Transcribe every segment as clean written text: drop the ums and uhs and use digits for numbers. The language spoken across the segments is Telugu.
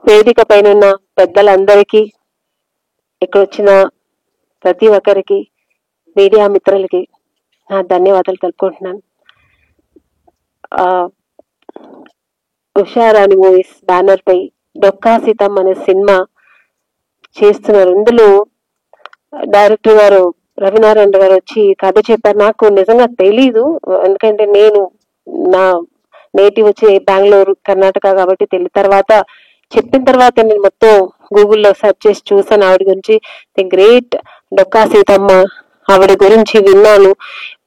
వేదిక పైన ఉన్న పెద్దలందరికీ, ఇక్కడ వచ్చిన ప్రతి ఒక్కరికి, మీడియా మిత్రులకి నా ధన్యవాదాలు తెలుపుకుంటున్నాను. ఉషారాణి మూవీస్ బ్యానర్ పై డొక్కా సీతమ్మ అనే సినిమా చేస్తున్నారు. ఇందులో డైరెక్టర్ గారు రవినారాయణ గారు వచ్చి కథ చెప్పారు. నాకు నిజంగా తెలీదు, ఎందుకంటే నేను నా నేటివ్ వచ్చి బెంగళూరు కర్ణాటక కాబట్టి తెలియదు. తర్వాత చెప్పిన తర్వాత నేను మొత్తం గూగుల్లో సెర్చ్ చేసి చూసాను ఆవిడ గురించి. ది గ్రేట్ డొక్కా సీతమ్మ ఆవిడ గురించి విన్నాను.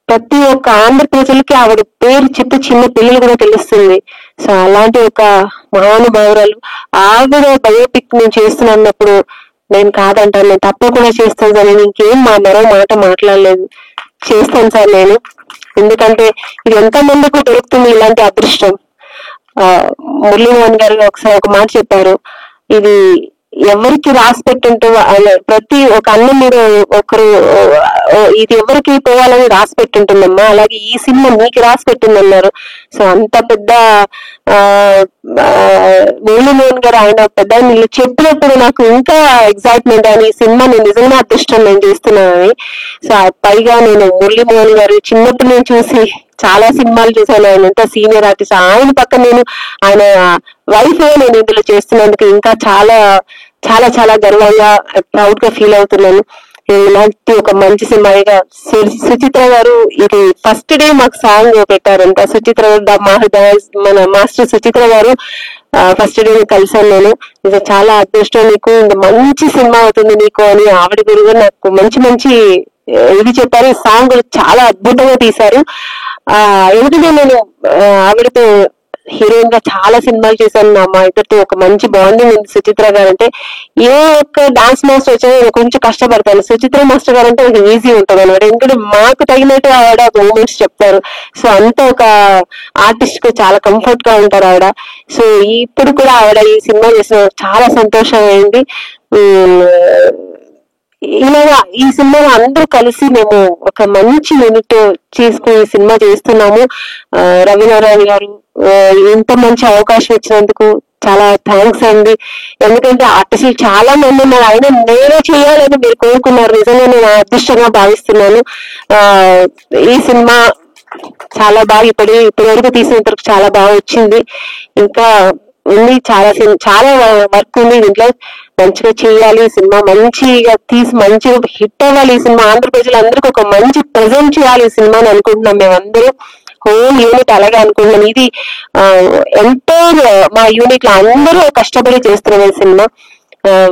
ప్రతి ఒక్క ఆంధ్ర ప్రజలకి ఆవిడ పేరు చెప్పి చిన్న పిల్లలు కూడా తెలుస్తుంది. సో అలాంటి ఒక మహానుభావురాలు ఆవిడ బయోపిక్ నేను చేస్తున్నప్పుడు నేను కాదంటాను, నేను తప్పకుండా చేస్తాను సార్. నేను ఇంకేం మరో మాట మాట్లాడలేదు, చేస్తాను సార్ నేను. ఎందుకంటే ఇది ఎంత మందికి దొరుకుతుంది ఇలాంటి అదృష్టం. మురళీమోహన్ గారు ఒకసారి ఒక మాట చెప్పారు, ఇది ఎవరికి రాసి పెట్టింటూ ప్రతి ఒక అన్న మీరు ఒకరు ఇది ఎవరికి పోవాలని రాసి పెట్టింటుందమ్మా, అలాగే ఈ సినిమా మీకు రాసి పెట్టిందన్నారు. సో అంత పెద్ద మురళీమోహన్ గారు ఆయన పెద్ద చెప్పినప్పుడు నాకు ఇంకా ఎక్సైట్మెంట్ అని, ఈ సినిమా నేను నిజంగా అదృష్టం నేను చేస్తున్నానని. సో పైగా నేను మురళీమోహన్ గారు చిన్నప్పుడు నేను చూసి చాలా సినిమాలు చూసాను. ఆయన ఎంత సీనియర్ ఆర్టిస్ట్, ఆయన పక్కన నేను ఆయన వైఫ్ నేను ఇందులో చేస్తున్నందుకు ఇంకా చాలా చాలా చాలా గర్వంగా ప్రౌడ్ గా ఫీల్ అవుతున్నాను. ఇలాంటి ఒక మంచి సినిమాగా సుచిత్ర గారు ఇది ఫస్ట్ డే మాకు సాంగ్ పెట్టారంట. సుచిత్ర మన మాస్టర్ సుచిత్ర గారు ఫస్ట్ డే కలిసాను నేను. ఇది చాలా అదృష్టం నీకు, మంచి సినిమా అవుతుంది నీకు అని ఆవిడ గురువు నాకు మంచి మంచి ఇది చెప్పారు. సాంగ్ చాలా అద్భుతంగా తీశారు. ఎందుకంటే నేను ఆవిడతో హీరోయిన్ గా చాలా సినిమాలు చేశాను. మా ఇద్దరితో ఒక మంచి బాండింగ్ ఉంది. సుచిత్ర గారు అంటే ఏ ఒక్క డాన్స్ మాస్టర్ వచ్చా నేను కొంచెం కష్టపడతాను, సుచిత్ర మాస్టర్ గారు అంటే నాకు ఈజీ ఉంటుంది అనమాట. ఎందుకంటే మాకు తగినట్టు ఆవిడ మూమెంట్స్ చెప్తారు. సో అంత ఒక ఆర్టిస్ట్ కు చాలా కంఫర్ట్ గా ఉంటారు ఆవిడ. సో ఇప్పుడు కూడా ఆవిడ ఈ సినిమా చేసిన చాలా సంతోషం అయింది. ఇలాగా ఈ సినిమాలో అందరూ కలిసి మేము ఒక మంచి యూనిట్ చేసుకుని ఈ సినిమా చేస్తున్నాము. రవినారాయణ గారు ఇంత మంచి అవకాశం ఇచ్చినందుకు చాలా థ్యాంక్స్ అండి. ఎందుకంటే ఆర్టిస్టులు చాలా మంది ఉన్నారు, అయినా నేనే చేయాలని మీరు కోరుకున్నారు. నిజంగా నేను అదృష్టంగా భావిస్తున్నాను. ఈ సినిమా చాలా బాగా ఇప్పటి వరకు తీసినంత వరకు చాలా బాగా వచ్చింది. ఇంకా ఉంది, చాలా వర్క్ ఉంది దీంట్లో. మంచిగా చేయాలి సినిమా, మంచిగా తీసి మంచిగా హిట్ అవ్వాలి ఈ సినిమా. ఆంధ్ర ప్రజలందరికీ ఒక మంచి ప్రజెంట్ చేయాలి ఈ సినిమాని అనుకుంటున్నాం మేమందరూ. హోల్ యూనిట్ అలాగే అనుకుంటున్నాం. ఇది ఎంతో మా యూనిట్ లో అందరూ కష్టపడి చేస్తున్నాం ఈ సినిమా.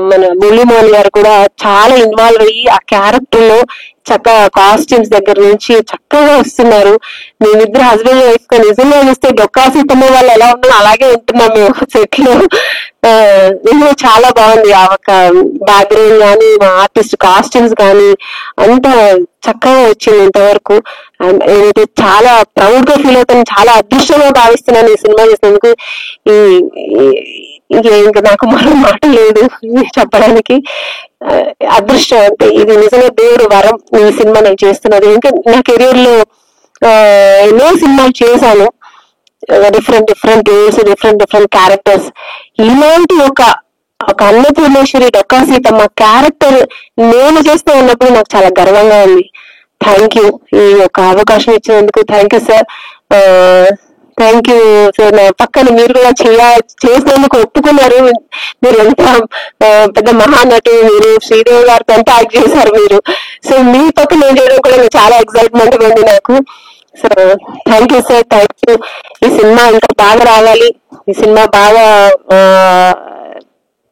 మన మురళీమోహన్ గారు కూడా చాలా ఇన్వాల్వ్ అయ్యి ఆ క్యారెక్టర్ లో చక్కగా కాస్ట్యూమ్స్ దగ్గర నుంచి చక్కగా వస్తున్నారు. మేమిద్దరు హస్బెండ్ వైఫ్ గా నిజంగా చూస్తే డొక్కా సీతమ్మ వాళ్ళు ఎలా ఉన్నారో అలాగే ఉంటున్నాం మేము సెట్ లో. నిజంగా చాలా బాగుంది. ఆ ఒక బ్యాక్గ్రౌండ్ కానీ, మా ఆర్టిస్ట్ కాస్ట్యూమ్స్ కానీ అంత చక్కగా వచ్చింది ఇంతవరకు. నేనైతే చాలా ప్రౌడ్ గా ఫీల్ అవుతాను, చాలా అదృష్టంగా భావిస్తున్నాను ఈ సినిమా చేసినందుకు. ఇంకా నాకు మరో మాట లేదు చెప్పడానికి. అదృష్టం అంటే ఇది నిజంగా దేవుడు వరం ఈ సినిమా నేను చేస్తున్నది. ఇంకా నా కెరీర్ లో ఎన్నో సినిమాలు చేశాను, డిఫరెంట్ రోల్స్, డిఫరెంట్ క్యారెక్టర్స్. ఇలాంటి ఒక అన్నపూర్ణేశ్వరి డొక్కా సీతమ్మ క్యారెక్టర్ నేను చేస్తూ ఉన్నప్పుడు నాకు చాలా గర్వంగా ఉంది. థ్యాంక్ యూ ఈ యొక్క అవకాశం ఇచ్చినందుకు. Thank you sir. Thank you sir. నా పక్కన మీరు కూడా చేసినందుకు ఒప్పుకున్నారు. మీరు ఎంత పెద్ద మహానటి, మీరు శ్రీదేవి గారితో ఎంత యాక్ట్ చేశారు మీరు. సో మీ పక్కన నేను చేయడం కూడా చాలా ఎక్సైట్మెంట్ ఉంది నాకు. So thank you sir, thank you. ఈ సినిమా ఇంకా బాగా రావాలి, ఈ సినిమా బాగా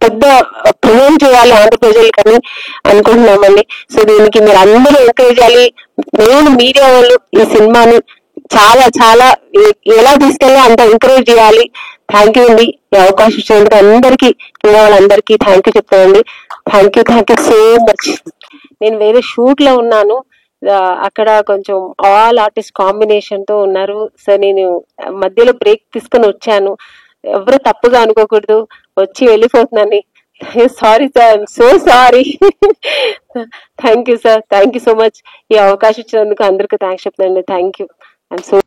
పెద్ద ప్రమోట్ చేయాలి ఆంధ్ర ప్రజలకని అనుకుంటున్నామండి. సో దీనికి మీరు అందరూ ఎంకరేజ్ చేయాలి. నేను మీడియా వాళ్ళు ఈ సినిమాని చాలా చాలా ఎలా తీసుకెళ్ళి అంత ఎంకరేజ్ చేయాలి. థ్యాంక్ యూ అండి ఈ అవకాశం ఇచ్చినందుకు. అందరికీ వాళ్ళందరికీ థ్యాంక్ యూ చెప్తానండి. Thank you so much. నేను వేరే షూట్ లో ఉన్నాను, అక్కడ కొంచెం ఆల్ ఆర్టిస్ట్ కాంబినేషన్ తో ఉన్నారు. సో నేను మధ్యలో బ్రేక్ తీసుకుని వచ్చాను, ఎవరు తప్పుగా అనుకోకూడదు, వచ్చి వెళ్ళిపోతున్నాను. Sorry sir, I'm so sorry. Thank you sir, thank you so much. ఈ అవకాశం ఇచ్చినందుకు అందరికీ థ్యాంక్స్ చెప్తానండి. Thank you. I'm so